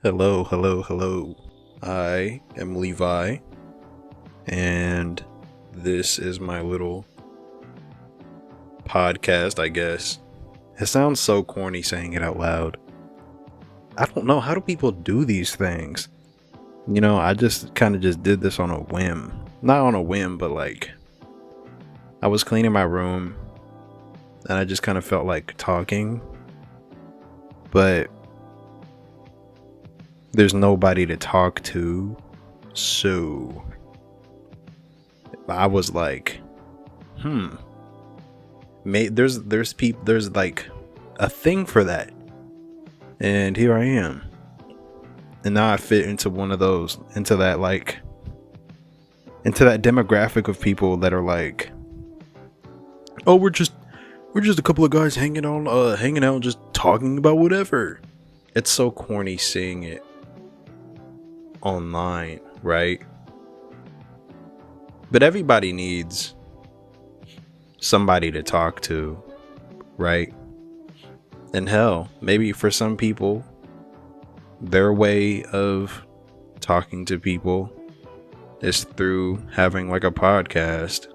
Hello, hello, hello. I am Levi, and this is my little podcast, I guess. It sounds so corny saying it out loud. I don't know. How do people do these things? I just kind of just did this on a whim. Not on a whim, but like, I was cleaning my room, and I just kind of felt like talking, but there's nobody to talk to, so I was like, there's like a thing for that, and here I am, and now I fit into one of those, into that demographic of people that are like, oh, we're just a couple of guys hanging out, just talking about whatever. It's so corny seeing it online, right? But everybody needs somebody to talk to, right? And hell, maybe for some people, their way of talking to people is through having like a podcast.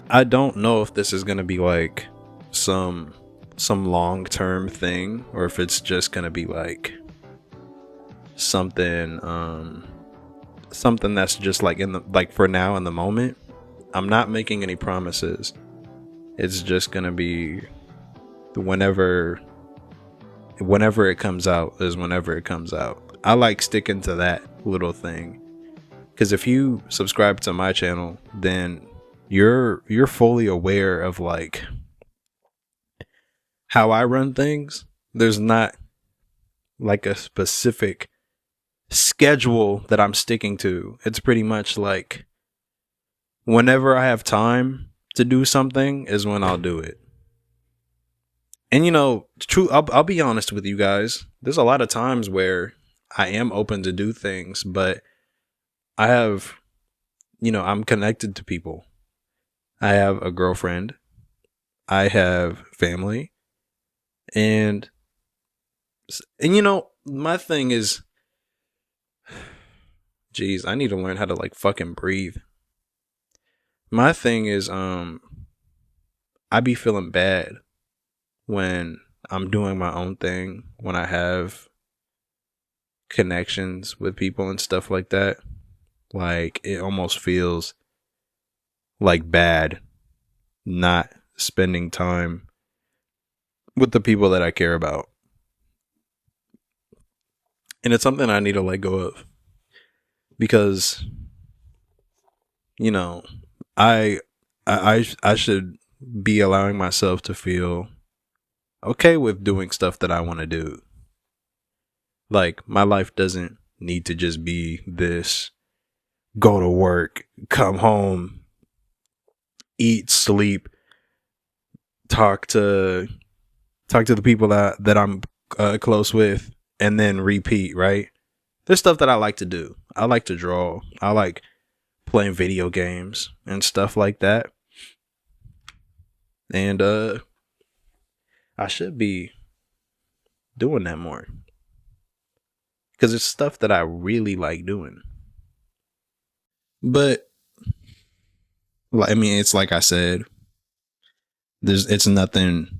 I don't know if this is gonna be like some long-term thing, or if it's just gonna be like something that's just like in the like for now in the moment. I'm not making any promises. It's just gonna be whenever it comes out is whenever it comes out. I like sticking to that little thing, because if you subscribe to my channel, then you're fully aware of like how I run things. There's not like a specific schedule that I'm sticking to. It's pretty much like whenever I have time to do something is when I'll do it. And true, I'll be honest with you guys. There's a lot of times where I am open to do things, but I have, I'm connected to people. I have a girlfriend. I have family. And my thing is, geez, I need to learn how to like fucking breathe. My thing is, I be feeling bad when I'm doing my own thing, when I have connections with people and stuff like that. Like, it almost feels like bad not spending time with the people that I care about. And it's something I need to let go of, because I should be allowing myself to feel okay with doing stuff that I want to do. Like, my life doesn't need to just be this: go to work, come home, eat, sleep, talk to the people that I'm close with, and then repeat, right? There's stuff that I like to do. I like to draw. I like playing video games and stuff like that. And I should be doing that more, because it's stuff that I really like doing. But I mean, it's like I said, it's nothing.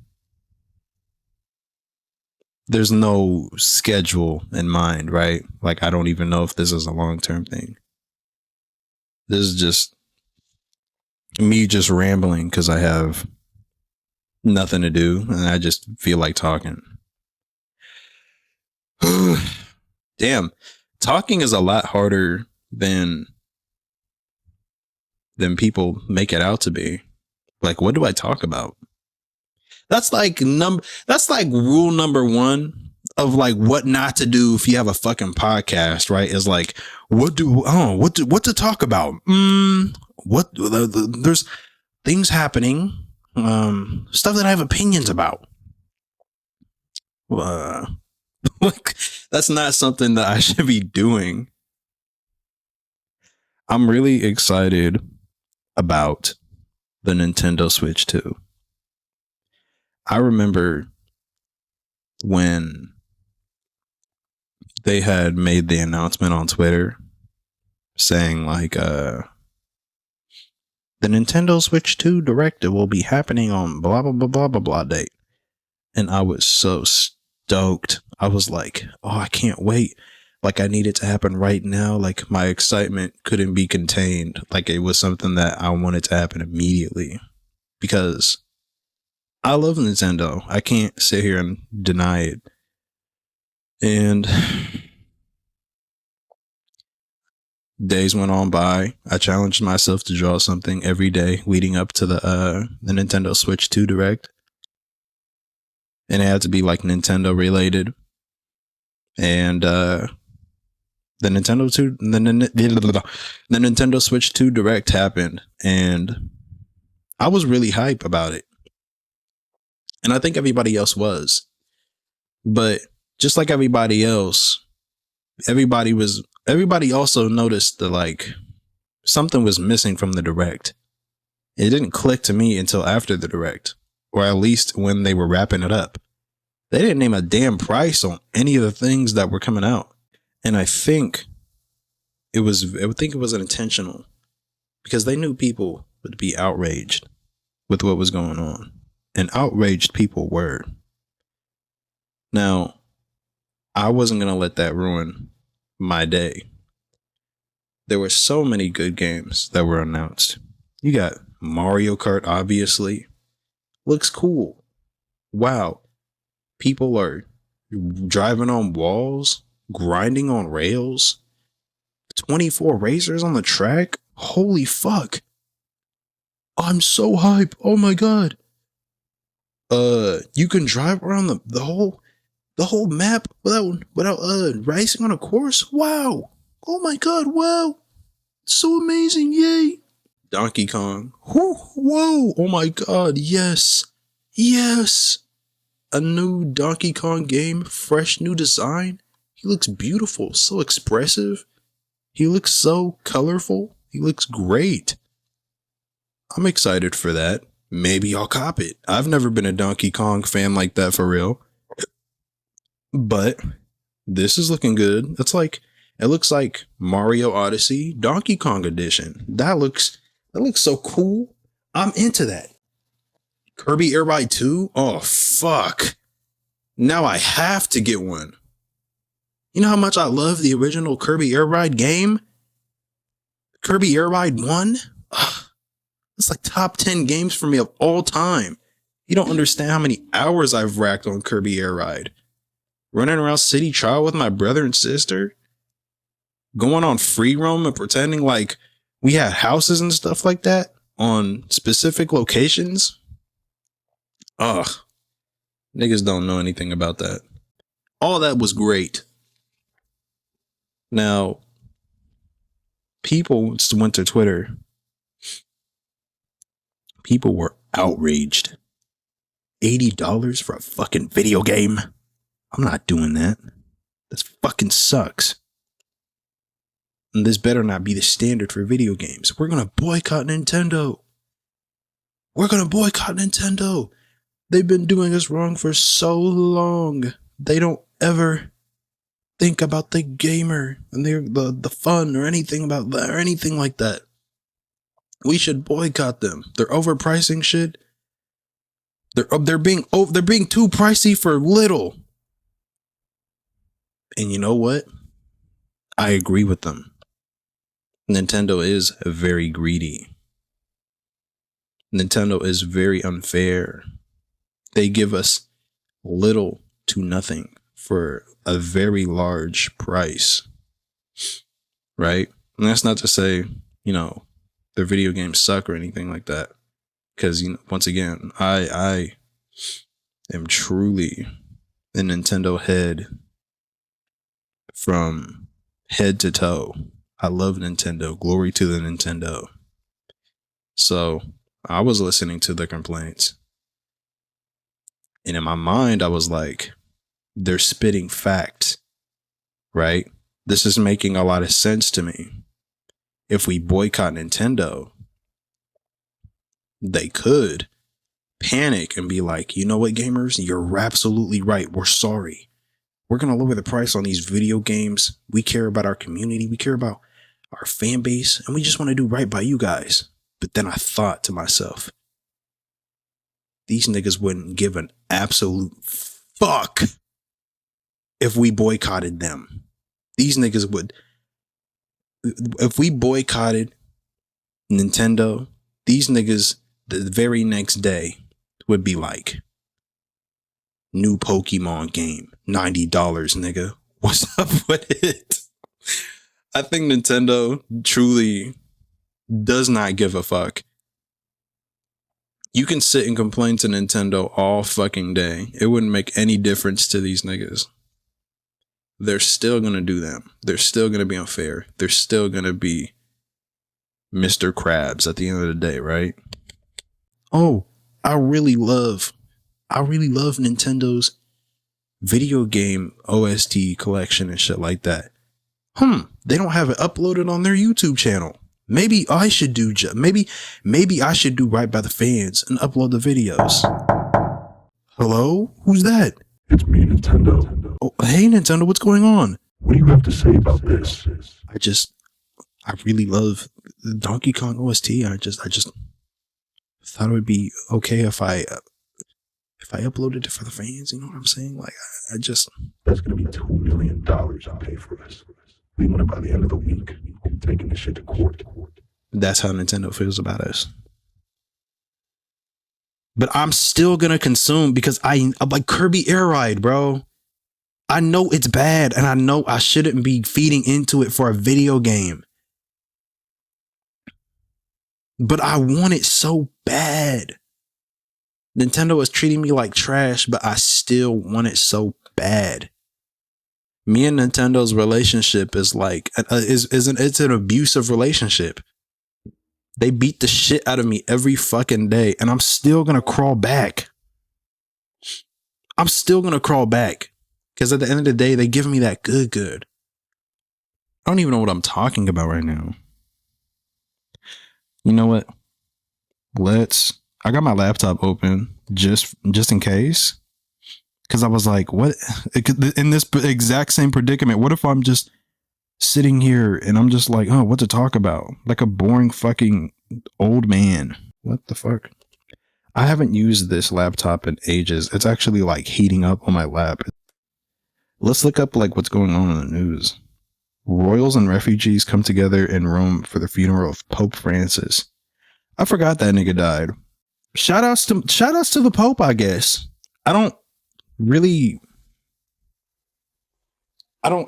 There's no schedule in mind, right? Like, I don't even know if this is a long-term thing. This is just me just rambling because I have nothing to do and I just feel like talking. Damn, talking is a lot harder than people make it out to be. Like, what do I talk about? That's like rule number one of like what not to do if you have a fucking podcast, right? Is like, what to talk about? There's things happening, stuff that I have opinions about. Like, that's not something that I should be doing. I'm really excited about the Nintendo Switch 2. I remember when they had made the announcement on Twitter saying like the Nintendo Switch 2 Direct will be happening on blah blah blah blah blah blah date. And I was so stoked. I was like, oh, I can't wait. Like I need it to happen right now. Like my excitement couldn't be contained. Like it was something that I wanted to happen immediately. Because I love Nintendo. I can't sit here and deny it. And days went on by. I challenged myself to draw something every day leading up to the Nintendo Switch 2 Direct. And it had to be like Nintendo related. And the Nintendo Switch 2 Direct happened, and I was really hype about it. And I think everybody else was. But just like everybody else, everybody also noticed that like something was missing from the Direct. It didn't click to me until after the Direct, or at least when they were wrapping it up. They didn't name a damn price on any of the things that were coming out. And I think it was intentional, because they knew people would be outraged with what was going on. And outraged people were. Now, I wasn't going to let that ruin my day. There were so many good games that were announced. You got Mario Kart, obviously. Looks cool. Wow. People are driving on walls, grinding on rails. 24 racers on the track? Holy fuck. I'm so hype. Oh my god. You can drive around the whole map without racing on a course? Wow. Oh my god, wow. So amazing, yay. Donkey Kong. Whoa. Oh my god, yes. Yes. A new Donkey Kong game, fresh new design. He looks beautiful, so expressive. He looks so colorful. He looks great. I'm excited for that. Maybe I'll cop it. I've never been a Donkey Kong fan like that for real. But this is looking good. It looks like Mario Odyssey Donkey Kong edition. That looks so cool. I'm into that. Kirby Air Ride 2? Oh fuck. Now I have to get one. You know how much I love the original Kirby Air Ride game? Kirby Air Ride 1? Ugh. It's like top 10 games for me of all time. You don't understand how many hours I've racked on Kirby Air Ride. Running around City Trial with my brother and sister. Going on free roam and pretending like we had houses and stuff like that on specific locations. Ugh. Niggas don't know anything about that. All that was great. Now, people went to Twitter. People were outraged. $80 for a fucking video game? I'm not doing that. This fucking sucks. And this better not be the standard for video games. We're gonna boycott Nintendo. We're gonna boycott Nintendo. They've been doing us wrong for so long. They don't ever think about the gamer and the fun or anything about that or anything like that. We should boycott them. They're overpricing shit. They're being too pricey for little. And you know what? I agree with them. Nintendo is very greedy. Nintendo is very unfair. They give us little to nothing for a very large price. Right? And that's not to say, their video games suck or anything like that. Because, once again, I am truly a Nintendo head from head to toe. I love Nintendo. Glory to the Nintendo. So I was listening to the complaints. And in my mind, I was like, they're spitting facts, right? This is making a lot of sense to me. If we boycott Nintendo, they could panic and be like, you know what, gamers? You're absolutely right. We're sorry. We're going to lower the price on these video games. We care about our community. We care about our fan base. And we just want to do right by you guys. But then I thought to myself, these niggas wouldn't give an absolute fuck if we boycotted them. These niggas would. If we boycotted Nintendo, these niggas the very next day would be like, new Pokemon game, $90, nigga. What's up with it? I think Nintendo truly does not give a fuck. You can sit and complain to Nintendo all fucking day. It wouldn't make any difference to these niggas. They're still gonna do them. They're still gonna be unfair. They're still gonna be Mr. Krabs at the end of the day, right? Oh, I really love Nintendo's video game OST collection and shit like that. They don't have it uploaded on their YouTube channel. Maybe I should do maybe I should do right by the fans and upload the videos. Hello? Who's that? It's me, Nintendo. Oh, hey Nintendo, what's going on? What do you have to say about this? I really love the Donkey Kong OST. I just thought it would be okay if I uploaded it for the fans. You know what I'm saying? Like, That's gonna be $2 million I pay for us. We want it by the end of the week. I'm taking this shit to court. That's how Nintendo feels about us. But I'm still gonna consume because I'm like Kirby Air Ride, bro. I know it's bad and I know I shouldn't be feeding into it for a video game. But I want it so bad. Nintendo is treating me like trash, but I still want it so bad. Me and Nintendo's relationship is like it's an abusive relationship. They beat the shit out of me every fucking day, and I'm still gonna crawl back. I'm still gonna crawl back. Because at the end of the day, they give me that good. I don't even know what I'm talking about right now. You know what? I got my laptop open just in case. Because I was like, what? In this exact same predicament, what if I'm just sitting here and I'm just like, oh, what to talk about? Like a boring fucking old man. What the fuck? I haven't used this laptop in ages. It's actually like heating up on my lap. Let's look up like what's going on in the news. Royals and refugees come together in Rome for the funeral of Pope Francis. I forgot that nigga died. Shout outs to the Pope, I guess. I don't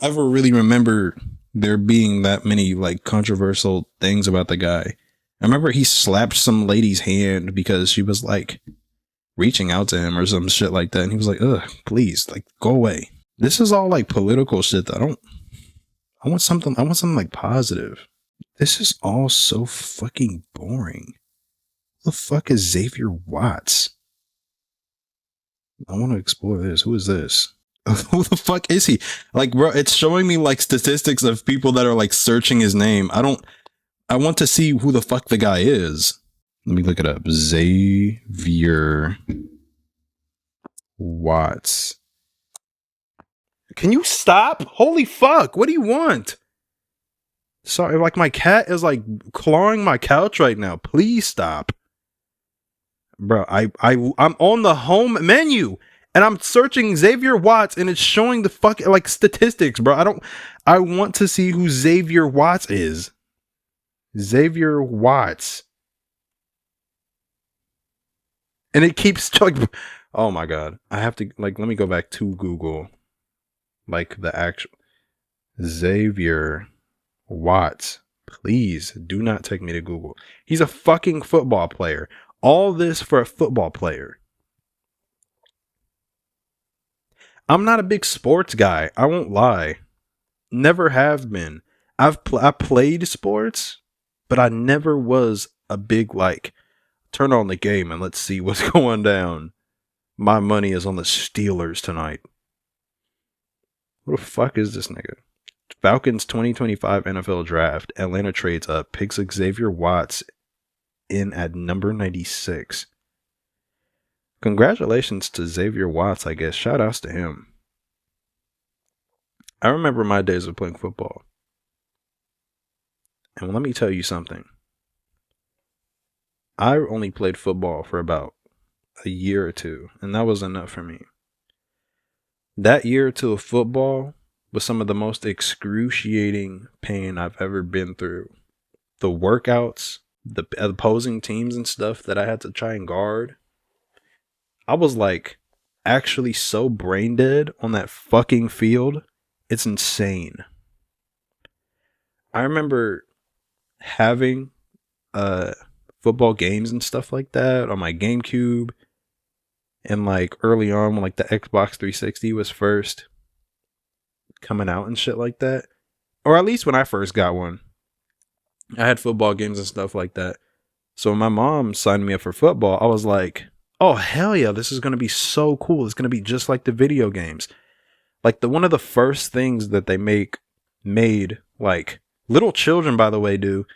ever really remember there being that many like controversial things about the guy. I remember he slapped some lady's hand because she was like reaching out to him or some shit like that. And he was like, ugh, please, like, go away. This is all like political shit that I want something like positive. This is all so fucking boring. Who the fuck is Xavier Watts? I want to explore this. Who is this? Who the fuck is he? Like, bro, it's showing me like statistics of people that are like searching his name. I want to see who the fuck the guy is. Let me look it up. Xavier Watts. Can you stop? Holy fuck. What do you want? Sorry, like my cat is like clawing my couch right now. Please stop. Bro, I'm on the home menu and I'm searching Xavier Watts and it's showing the fucking like statistics, bro. I want to see who Xavier Watts is. Xavier Watts. And it keeps like, oh my God. I have to like, let me go back to Google. Like the actual Xavier Watts. Please do not take me to Google. He's a fucking football player. All this for a football player. I'm not a big sports guy. I won't lie. Never have been. I played sports, but I never was a big like turn on the game and let's see what's going down. My money is on the Steelers tonight. What the fuck is this nigga? Falcons 2025 NFL Draft. Atlanta trades up. Picks Xavier Watts in at number 96. Congratulations to Xavier Watts, I guess. Shout outs to him. I remember my days of playing football. And let me tell you something. I only played football for about a year or two, and that was enough for me. That year or two of football was some of the most excruciating pain I've ever been through. The workouts, the opposing teams and stuff that I had to try and guard. I was like actually so brain dead on that fucking field. It's insane. I remember having football games and stuff like that on my GameCube, and like early on when like the Xbox 360 was first coming out and shit like that, or at least when I first got one, I had football games and stuff like that. So when my mom signed me up for football, I was like, oh hell yeah, this is going to be so cool. It's going to be just like the video games. Like one of the first things that they made like little children, by the way, do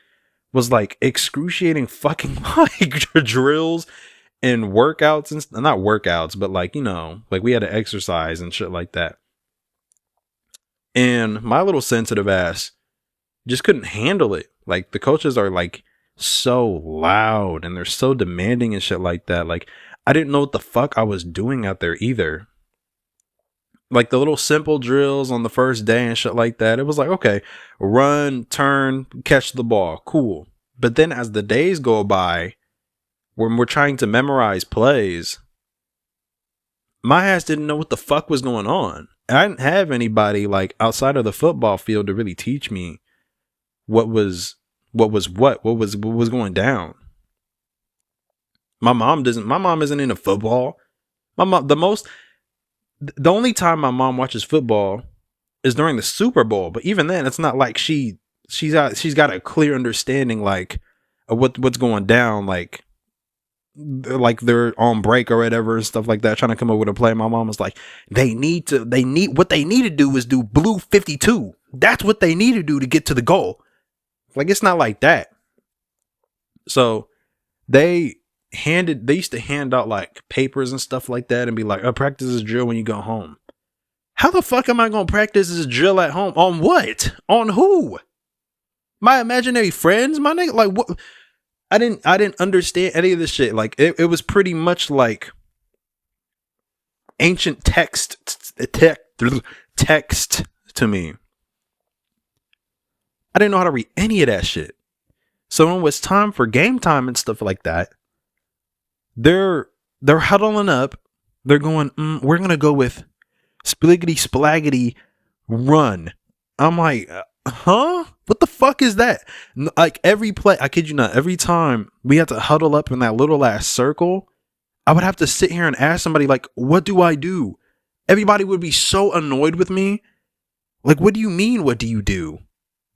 was like excruciating fucking like drills and workouts, and not workouts, but like, you know, like we had to exercise and shit like that. And my little sensitive ass just couldn't handle it. Like the coaches are like so loud and they're so demanding and shit like that. Like I didn't know what the fuck I was doing out there either. Like the little simple drills on the first day and shit like that. It was like, okay, run, turn, catch the ball. Cool. But then as the days go by, when we're trying to memorize plays, my ass didn't know what the fuck was going on. And I didn't have anybody like outside of the football field to really teach me what was going down. My mom isn't into football. The only time my mom watches football is during the Super Bowl, but even then, it's not like she's got a clear understanding like of what's going down, like they're on break or whatever and stuff like that, trying to come up with a play. My mom was like, what they need to do is do blue 52. That's what they need to do to get to the goal. Like it's not like that. So they used to hand out like papers and stuff like that and be like, practice this drill when you go home. How the fuck am I going to practice this drill at home? On what? On who? My imaginary friends? My nigga? Like what? I didn't understand any of this shit. Like it was pretty much like ancient text to me. I didn't know how to read any of that shit. So when it was time for game time and stuff like that, they're huddling up. They're going, we're going to go with spliggity splaggity run. I'm like, huh? What the fuck is that? Like every play, I kid you not, every time we had to huddle up in that little ass circle, I would have to sit here and ask somebody like, what do I do? Everybody would be so annoyed with me. Like, what do you mean? What do you do?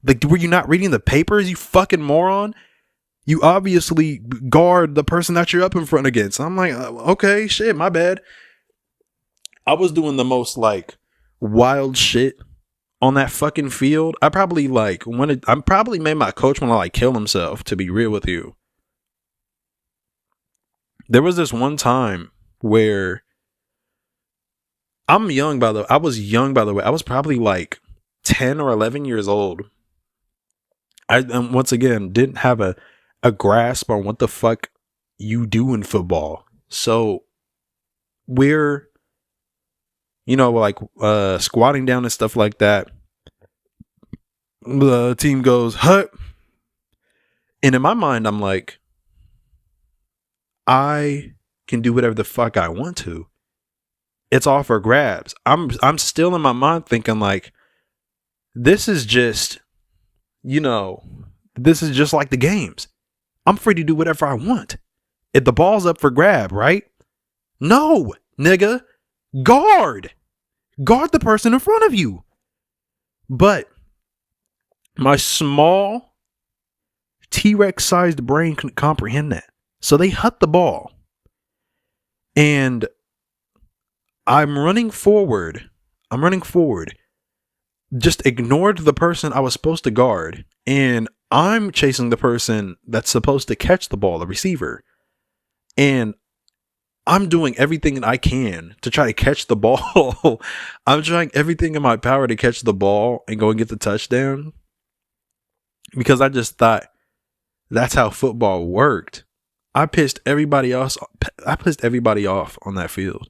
Like, were you not reading the papers, you fucking moron? You obviously guard the person that you're up in front against. I'm like, okay, shit, my bad. I was doing the most like wild shit on that fucking field. I probably made my coach want to like kill himself, to be real with you. There was this one time where I was young, by the way. I was probably like 10 or 11 years old. I once again didn't have a grasp on what the fuck you do in football. So we're, like squatting down and stuff like that. The team goes, hut. And in my mind, I'm like, I can do whatever the fuck I want to. It's all for grabs. I'm still in my mind thinking like, this is just, this is just like the games. I'm free to do whatever I want. If the ball's up for grab, right? No, nigga. Guard the person in front of you. But my small T-Rex sized brain couldn't comprehend that. So they hut the ball. And I'm running forward. Just ignored the person I was supposed to guard. And I'm chasing the person that's supposed to catch the ball, the receiver. And I'm doing everything that I can to try to catch the ball. I'm trying everything in my power to catch the ball and go and get the touchdown, because I just thought that's how football worked. I pissed everybody else. I pissed everybody off on that field.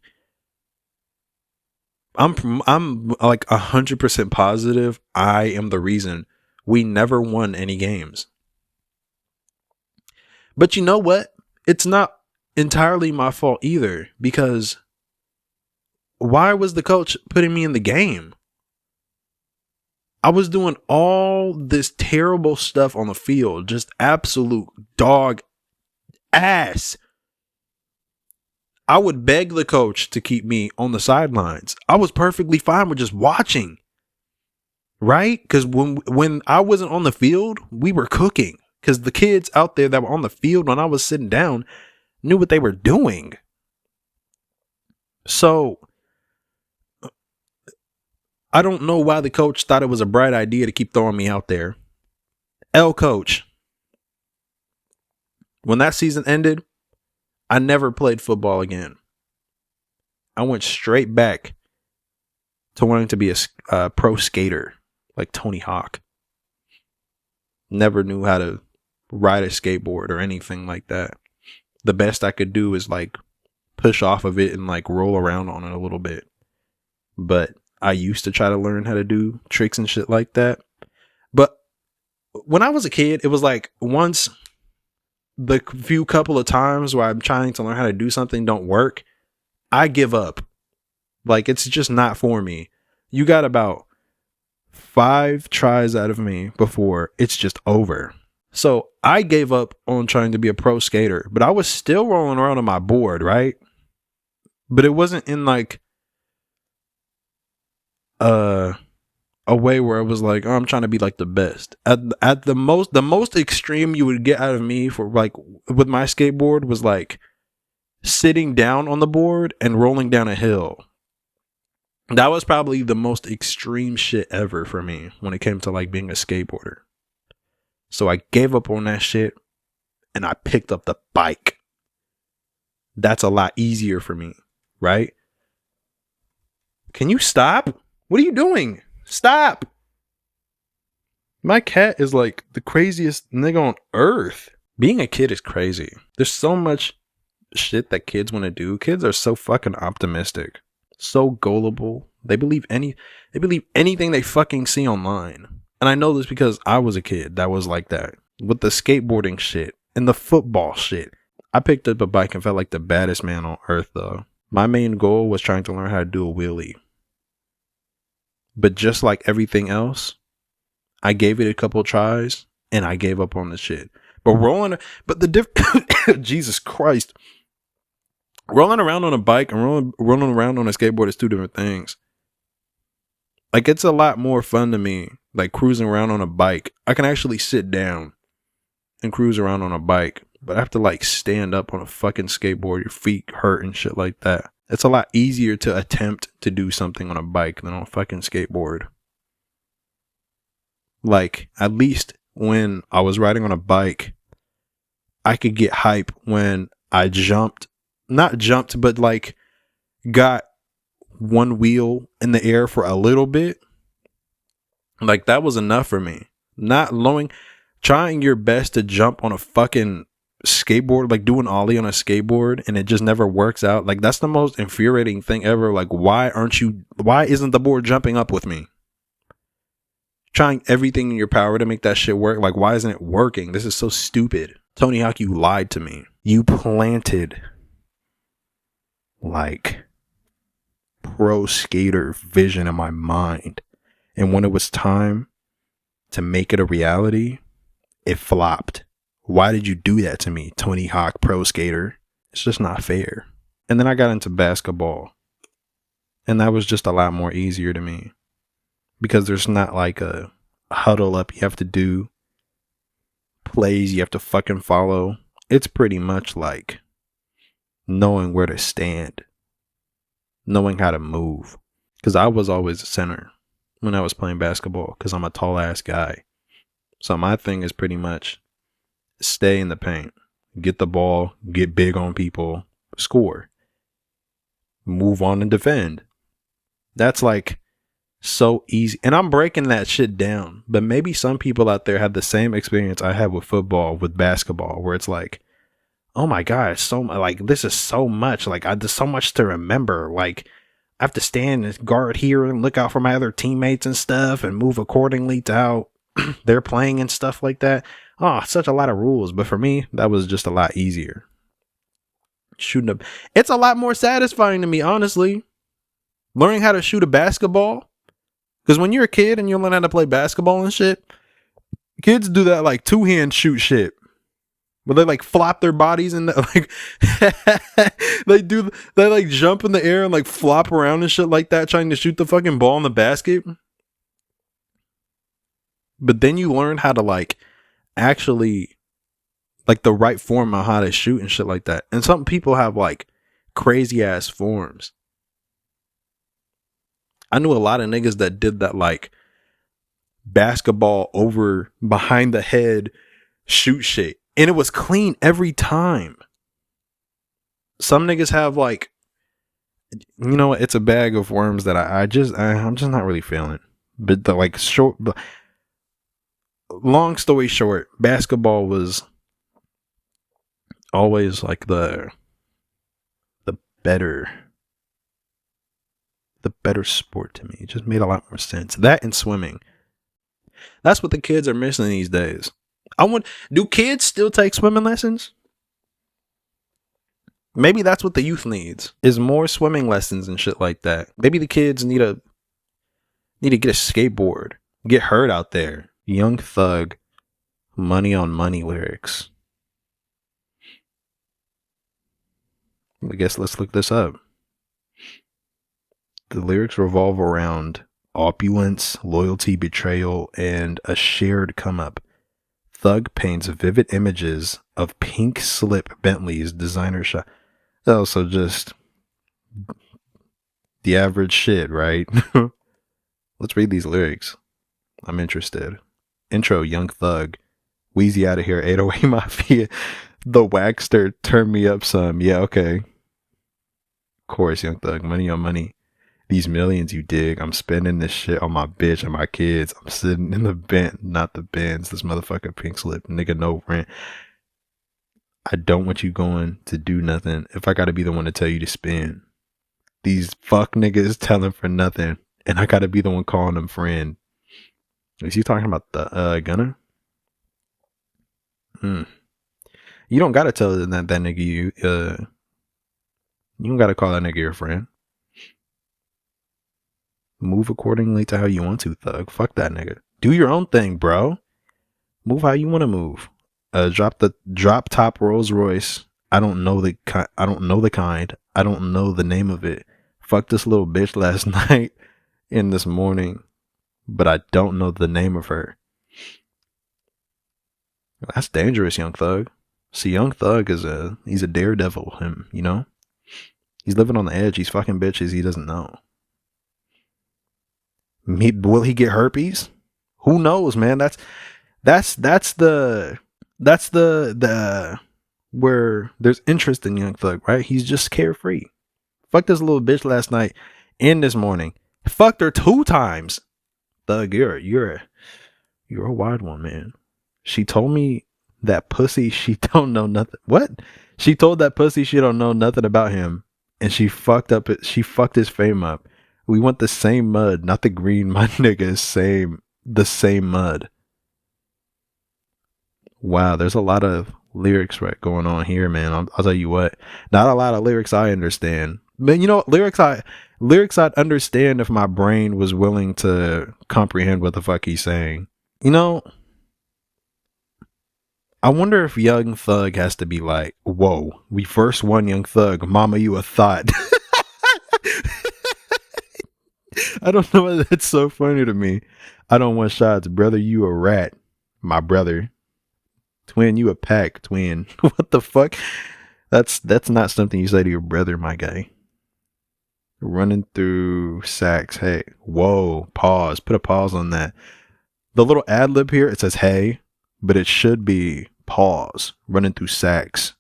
I'm like 100% positive I am the reason we never won any games. But you know what? It's not entirely my fault either, because why was the coach putting me in the game? I was doing all this terrible stuff on the field, just absolute dog ass. I would beg the coach to keep me on the sidelines. I was perfectly fine with just watching. Right? Because when I wasn't on the field, we were cooking. Because the kids out there that were on the field when I was sitting down knew what they were doing. So I don't know why the coach thought it was a bright idea to keep throwing me out there. Coach, when that season ended, I never played football again. I went straight back to wanting to be a pro skater like Tony Hawk. Never knew how to ride a skateboard or anything like that. The best I could do is like push off of it and like roll around on it a little bit. But I used to try to learn how to do tricks and shit like that. But when I was a kid, it was like once the few couple of times where I'm trying to learn how to do something don't work, I give up. Like, it's just not for me. You got about 5 tries out of me before it's just over. So I gave up on trying to be a pro skater, but I was still rolling around on my board, right? But it wasn't in like a way where it was like, oh, I'm trying to be like the best. At the most extreme you would get out of me for like with my skateboard was like sitting down on the board and rolling down a hill. That was probably the most extreme shit ever for me when it came to like being a skateboarder. So I gave up on that shit and I picked up the bike. That's a lot easier for me, right? Can you stop? What are you doing? Stop. My cat is like the craziest nigga on earth. Being a kid is crazy. There's so much shit that kids want to do. Kids are so fucking optimistic. So gullible. They believe anything they fucking see online. And I know this because I was a kid that was like that. With the skateboarding shit and the football shit. I picked up a bike and felt like the baddest man on earth though. My main goal was trying to learn how to do a wheelie. But just like everything else, I gave it a couple tries and I gave up on the shit. But Jesus Christ. Rolling around on a bike and rolling around on a skateboard is two different things. Like, it's a lot more fun to me, like cruising around on a bike. I can actually sit down and cruise around on a bike, but I have to like stand up on a fucking skateboard. Your feet hurt and shit like that. It's a lot easier to attempt to do something on a bike than on a fucking skateboard. Like, at least when I was riding on a bike, I could get hype when I not jumped, but like got one wheel in the air for a little bit. Like, that was enough for me. Trying your best to jump on a fucking skateboard, like doing ollie on a skateboard, and it just never works out. Like, that's the most infuriating thing ever. Like, why isn't the board jumping up with me? Trying everything in your power to make that shit work. Like, why isn't it working? This is so stupid. Tony Hawk, you lied to me. You planted like pro skater vision in my mind. And when it was time to make it a reality, it flopped. Why did you do that to me, Tony Hawk pro skater? It's just not fair. And then I got into basketball. And that was just a lot more easier to me. Because there's not like a huddle up you have to do. Plays you have to fucking follow. It's pretty much like knowing where to stand. Knowing how to move. Because I was always a center when I was playing basketball. Because I'm a tall ass guy. So my thing is pretty much stay in the paint. Get the ball. Get big on people. Score. move on and defend. That's like so easy. And I'm breaking that shit down. But maybe some people out there have the same experience I had with football, with basketball, where it's like, oh my God, so like this is so much. Like there's so much to remember. Like I have to stand and guard here and look out for my other teammates and stuff and move accordingly to how they're playing and stuff like that. Oh, such a lot of rules. But for me, that was just a lot easier. Shooting up. It's a lot more satisfying to me, honestly. Learning how to shoot a basketball. Because when you're a kid and you learn how to play basketball and shit, kids do that like two-hand shoot shit. Where they like flop their bodies and like they like jump in the air and like flop around and shit like that, trying to shoot the fucking ball in the basket. But then you learn how to like actually like the right form of how to shoot and shit like that. And some people have like crazy ass forms. I knew a lot of niggas that did that like basketball over behind the head shoot shit. And it was clean every time. Some niggas have like, you know, it's a bag of worms that I'm just not really feeling. But the like short, long story short, basketball was always like the better sport to me. It just made a lot more sense. That and swimming. That's what the kids are missing these days. Do kids still take swimming lessons? Maybe that's what the youth needs, is more swimming lessons and shit like that. Maybe the kids need to get a skateboard, get hurt out there. Young Thug, Money on Money lyrics. I guess let's look this up. The lyrics revolve around opulence, loyalty, betrayal, and a shared come up. Thug paints vivid images of pink slip Bentleys, designer shot. Oh, so just the average shit, right? Let's read these lyrics. I'm interested. Intro, Young Thug. Wheezy out of here, 808 Mafia. The Waxster, turn me up some. Yeah, okay. Chorus, Young Thug, money on money. These millions, you dig. I'm spending this shit on my bitch and my kids. I'm sitting in the Benz, not the Benz. This motherfucker pink slip. Nigga, no rent. I don't want you going to do nothing if I gotta be the one to tell you to spend. These fuck niggas telling for nothing. And I gotta be the one calling them friend. Is he talking about the Gunna? You don't gotta tell that nigga you don't gotta call that nigga your friend. Move accordingly to how you want to, Thug. Fuck that nigga. Do your own thing, bro. Move how you want to move. Drop top Rolls Royce. I don't know the kind. I don't know the name of it. Fuck this little bitch last night and this morning, but I don't know the name of her. That's dangerous, Young Thug. See, Young Thug he's a daredevil. Him, you know. He's living on the edge. He's fucking bitches he doesn't know. Will he get herpes? Who knows, man? That's the where there's interest in Young Thug, right? He's just carefree. Fucked this little bitch last night and this morning. Fucked her 2 times. Thug, you're a wild one, man. She told me that pussy she don't know nothing. What? She told that pussy she don't know nothing about him, and she fucked his fame up. We want the same mud, not the green, my nigga. The same mud. Wow, there's a lot of lyrics right going on here, man. I'll tell you what. Not a lot of lyrics I understand. But you know, lyrics I'd understand if my brain was willing to comprehend what the fuck he's saying. You know, I wonder if Young Thug has to be like, whoa, we first won, Young Thug. Mama, you a thought. I don't know why that's so funny to me. I don't want shots. Brother, you a rat. My brother. Twin, you a pack. Twin. What the fuck? That's not something you say to your brother, my guy. Running through sacks. Hey. Whoa. Pause. Put a pause on that. The little ad lib here, it says hey, but it should be pause. Running through sacks.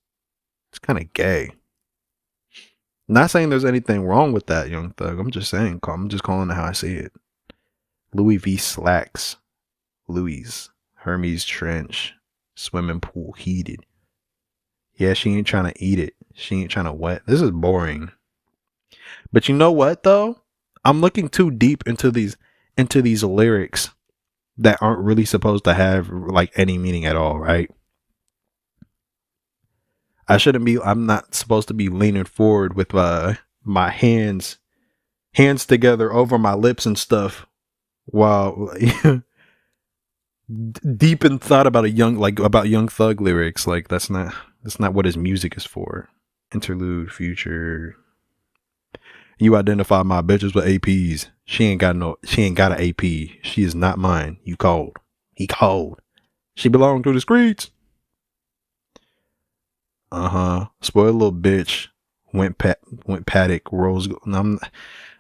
It's kind of gay. Not saying there's anything wrong with that, Young Thug. I'm just saying, I'm just calling it how I see it. Louis V slacks. Louis. Hermes Trench. Swimming pool heated. Yeah, she ain't trying to eat it. She ain't trying to wet. This is boring. But you know what though? I'm looking too deep into these lyrics that aren't really supposed to have like any meaning at all, right? I'm not supposed to be leaning forward with my hands together over my lips and stuff while deep in thought about about Young Thug lyrics. Like that's not what his music is for. Interlude, future. You identify my bitches with APs. She ain't got an AP. She is not mine. You cold. He cold. She belong to the streets. Spoiled little bitch. Went paddock. Rose. Enough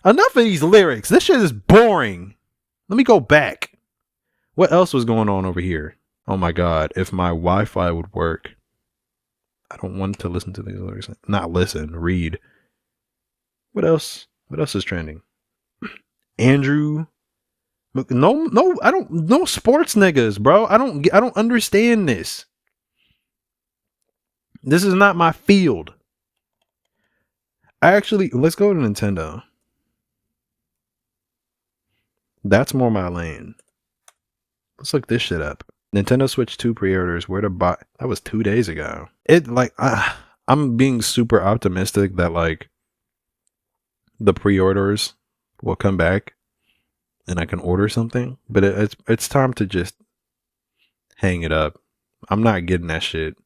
of these lyrics. This shit is boring. Let me go back. What else was going on over here? Oh my god. If my Wi-Fi would work. I don't want to listen to these lyrics. Not listen. Read. What else? What else is trending? Andrew. No, I don't. No sports niggas, bro. I don't understand this. This is not my field. Let's go to Nintendo. That's more my lane. Let's look this shit up. Nintendo Switch 2 pre-orders. Where to buy? That was 2 days ago. I'm being super optimistic that like the pre-orders will come back and I can order something, but it's time to just hang it up. I'm not getting that shit.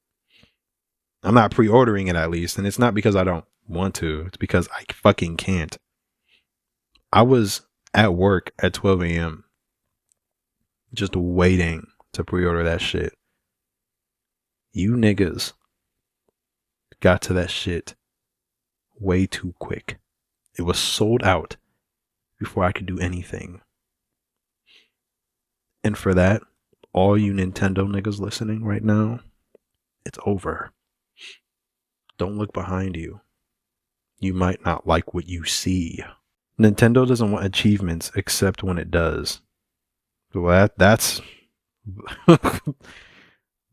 I'm not pre-ordering it at least, and it's not because I don't want to. It's because I fucking can't. I was at work at 12 a.m. just waiting to pre-order that shit. You niggas got to that shit way too quick. It was sold out before I could do anything. And for that, all you Nintendo niggas listening right now, it's over. Don't look behind you. You might not like what you see. Nintendo doesn't want achievements except when it does. Well, that's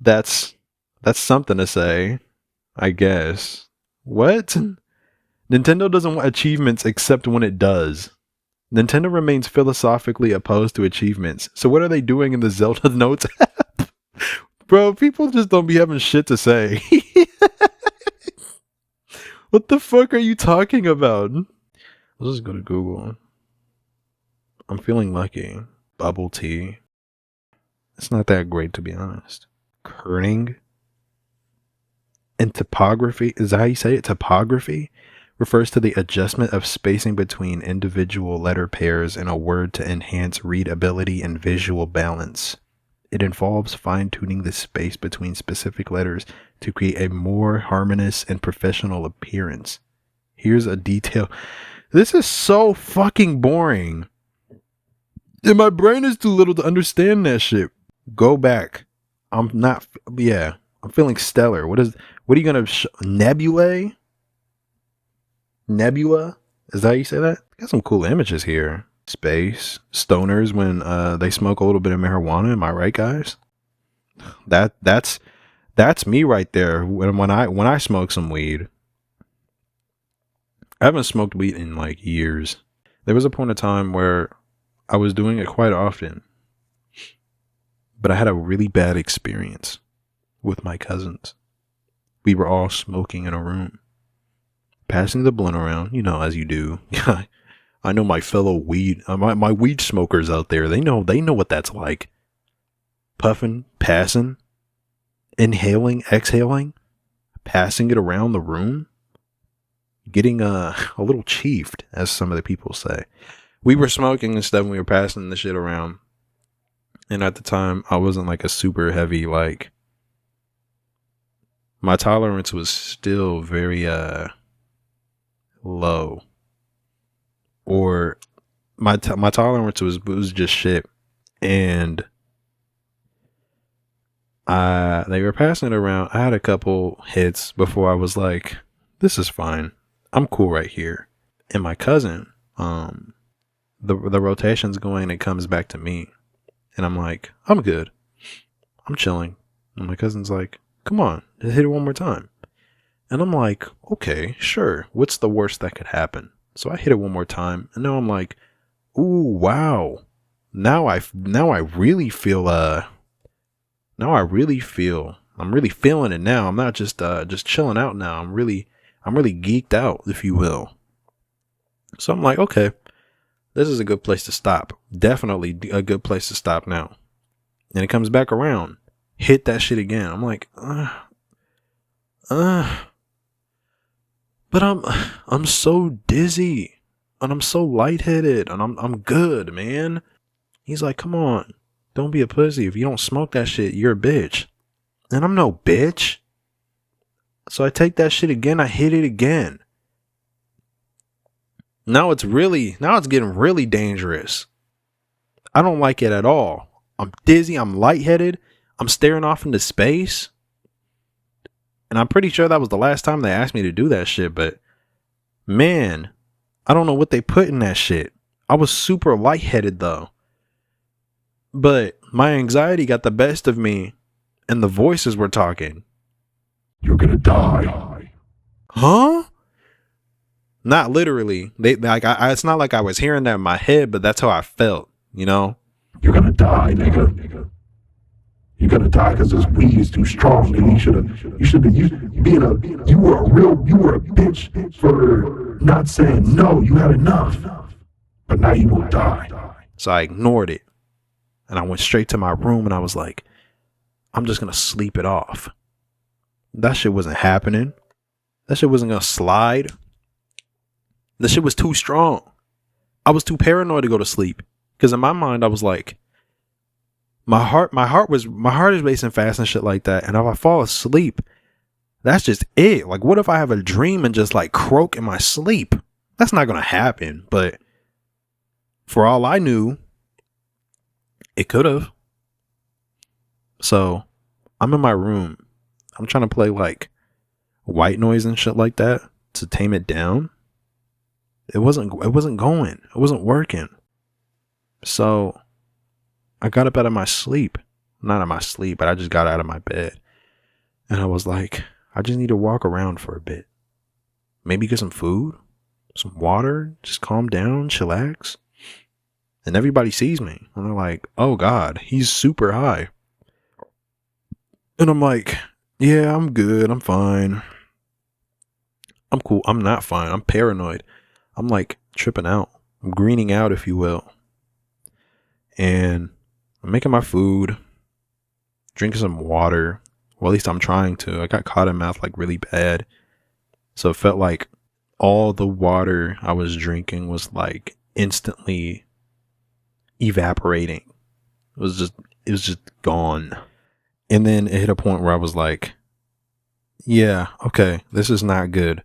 that's something to say, I guess. What? Nintendo doesn't want achievements except when it does. Nintendo remains philosophically opposed to achievements. So what are they doing in the Zelda Notes app? Bro, people just don't be having shit to say. What the fuck are you talking about? Let's just go to Google. I'm feeling lucky. Bubble tea. It's not that great, to be honest. Kerning. And topography. Is that how you say it? Topography refers to the adjustment of spacing between individual letter pairs in a word to enhance readability and visual balance. It involves fine-tuning the space between specific letters to create a more harmonious and professional appearance. Here's a detail. This is so fucking boring. And my brain is too little to understand that shit. Go back. I'm feeling stellar. What are you gonna Nebula? Nebula? Is that how you say that? Got some cool images here. Space. Stoners when they smoke a little bit of marijuana. Am I right, guys? That's me right there. When I smoke some weed. I haven't smoked weed in like years. There was a point of time where I was doing it quite often. But I had a really bad experience with my cousins. We were all smoking in a room. Passing the blunt around, as you do. I know my fellow my weed smokers out there. They know what that's like. Puffing, passing, inhaling, exhaling, passing it around the room, getting a little chiefed, as some of the people say. We were smoking and stuff, and we were passing the shit around. And at the time, I wasn't like a super heavy, like, my tolerance was still very low. Or my tolerance was just shit. And they were passing it around. I had a couple hits before I was like, this is fine. I'm cool right here. And my cousin, the rotation's going and it comes back to me. And I'm like, I'm good. I'm chilling. And my cousin's like, come on, just hit it one more time. And I'm like, okay, sure. What's the worst that could happen? So I hit it one more time. And now I'm like, ooh, wow. Now I really feel, I'm really feeling it now. I'm not just chilling out now. I'm really geeked out, if you will. So I'm like, okay, this is a good place to stop. Definitely a good place to stop now. And it comes back around. Hit that shit again. I'm like, but I'm so dizzy and I'm so lightheaded and I'm good, man. He's like, come on, don't be a pussy. If you don't smoke that shit, you're a bitch. And I'm no bitch. So I take that shit again. I hit it again. Now it's getting really dangerous. I don't like it at all. I'm dizzy. I'm lightheaded. I'm staring off into space. And I'm pretty sure that was the last time they asked me to do that shit. But man, I don't know what they put in that shit. I was super lightheaded though. But my anxiety got the best of me. And the voices were talking. You're gonna die. Huh? Not literally. It's not like I was hearing that in my head, but that's how I felt, you know? You're gonna die, nigga. You're gonna die because this weed is too strong, nigga. You were a bitch for not saying no. You had enough. But now you will die. So I ignored it. And I went straight to my room and I was like, I'm just gonna sleep it off. That shit wasn't happening. That shit wasn't gonna slide. The shit was too strong. I was too paranoid to go to sleep. Because in my mind, I was like, my heart is racing fast and shit like that. And if I fall asleep, that's just it. Like, what if I have a dream and just like croak in my sleep? That's not going to happen. But for all I knew, it could have. So I'm in my room. I'm trying to play like white noise and shit like that to tame it down. It wasn't going. It wasn't working. So I got up out of my sleep. Not out of my sleep, but I just got out of my bed. And I was like, I just need to walk around for a bit. Maybe get some food, some water, just calm down, chillax. And everybody sees me. And they're like, oh God, he's super high. And I'm like, yeah, I'm good. I'm fine. I'm cool. I'm not fine. I'm paranoid. I'm like tripping out. I'm greening out, if you will. And I'm making my food, drinking some water. Well, at least I'm trying to. I got caught in mouth like really bad. So it felt like all the water I was drinking was like instantly evaporating. It was just gone. And then it hit a point where I was like, yeah, okay, this is not good.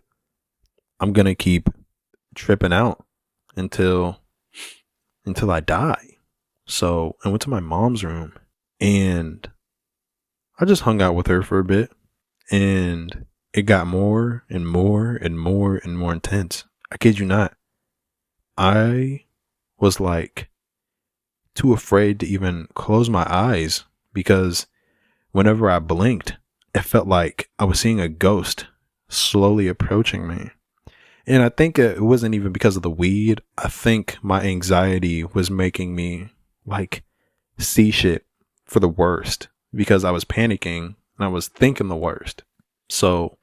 I'm going to keep tripping out until I die. So I went to my mom's room and I just hung out with her for a bit, and it got more and more and more and more intense. I kid you not. I was like too afraid to even close my eyes because whenever I blinked, it felt like I was seeing a ghost slowly approaching me. And I think it wasn't even because of the weed. I think my anxiety was making me like see shit for the worst because I was panicking and I was thinking the worst. So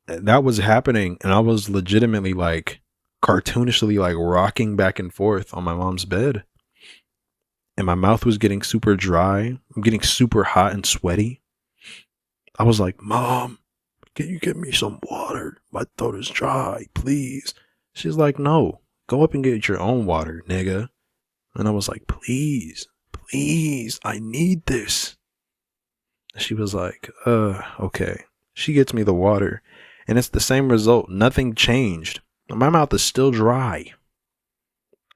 that was happening, and I was legitimately like cartoonishly like rocking back and forth on my mom's bed. And my mouth was getting super dry. I'm getting super hot and sweaty. I was like, Mom, can you get me some water? My throat is dry, please. She's like, no, go up and get your own water, nigga. And I was like, please, I need this. She was like, okay. She gets me the water, and it's the same result. Nothing changed. My mouth is still dry.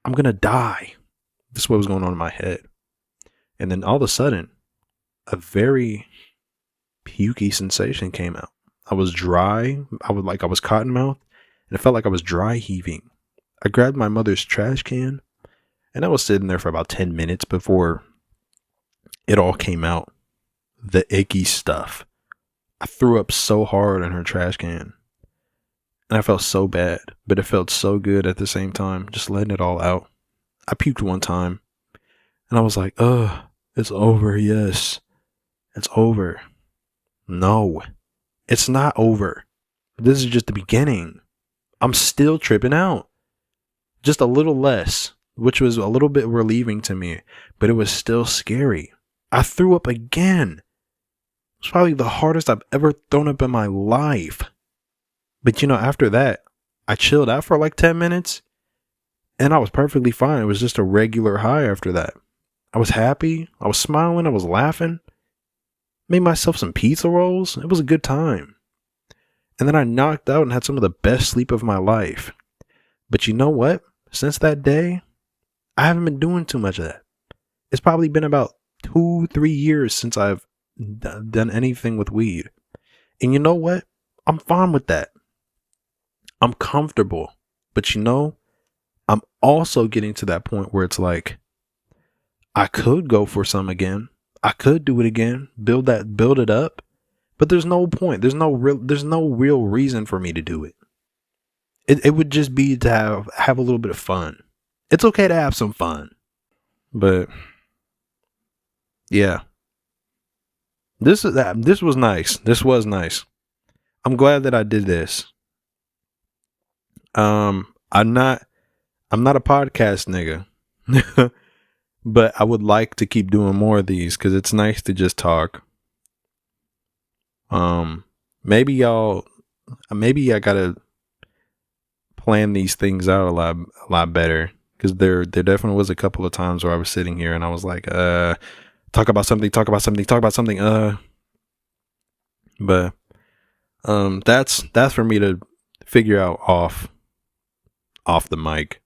I'm gonna die. This is what was going on in my head. And then all of a sudden, a very pukey sensation came out. I was dry. I was cotton mouth, and it felt like I was dry heaving. I grabbed my mother's trash can, and I was sitting there for about 10 minutes before it all came out. The icky stuff. I threw up so hard in her trash can. And I felt so bad, but it felt so good at the same time, just letting it all out. I puked one time, and I was like, ugh, it's over, yes. It's over. No, it's not over. This is just the beginning. I'm still tripping out. Just a little less, which was a little bit relieving to me, but it was still scary. I threw up again. It was probably the hardest I've ever thrown up in my life. But after that, I chilled out for like 10 minutes and I was perfectly fine. It was just a regular high after that. I was happy. I was smiling. I was laughing. Made myself some pizza rolls. It was a good time. And then I knocked out and had some of the best sleep of my life. But you know what? Since that day, I haven't been doing too much of that. It's probably been about 2-3 years since I've done anything with weed. And you know what? I'm fine with that. I'm comfortable. But I'm also getting to that point where it's like, I could go for some again. I could do it again, build it up, but there's no point. There's no real reason for me to do it. It would just be to have a little bit of fun. It's okay to have some fun, but yeah, this was nice. This was nice. I'm glad that I did this. I'm not a podcast nigga. But I would like to keep doing more of these because it's nice to just talk. Maybe I gotta plan these things out a lot better, because there definitely was a couple of times where I was sitting here and I was like, talk about something. But that's for me to figure out off the mic.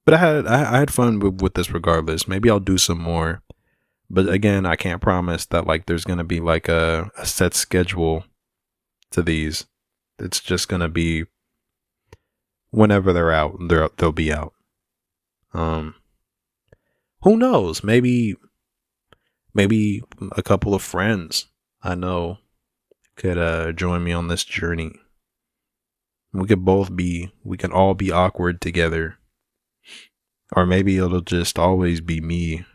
But I had fun with this regardless. Maybe I'll do some more. But again, I can't promise that like there's going to be like a set schedule to these. It's just going to be whenever they're out, they'll be out. Who knows? Maybe a couple of friends I know could join me on this journey. We can all be awkward together. Or maybe it'll just always be me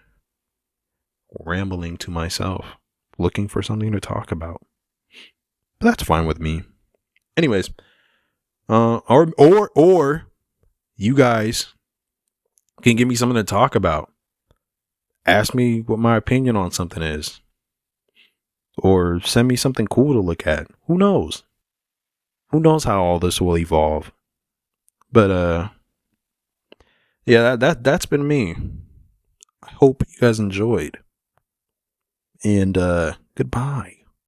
rambling to myself, looking for something to talk about. But that's fine with me. Anyways, or you guys can give me something to talk about. Ask me what my opinion on something is. Or send me something cool to look at. Who knows? Who knows how all this will evolve? But yeah, that's been me. I hope you guys enjoyed. And goodbye.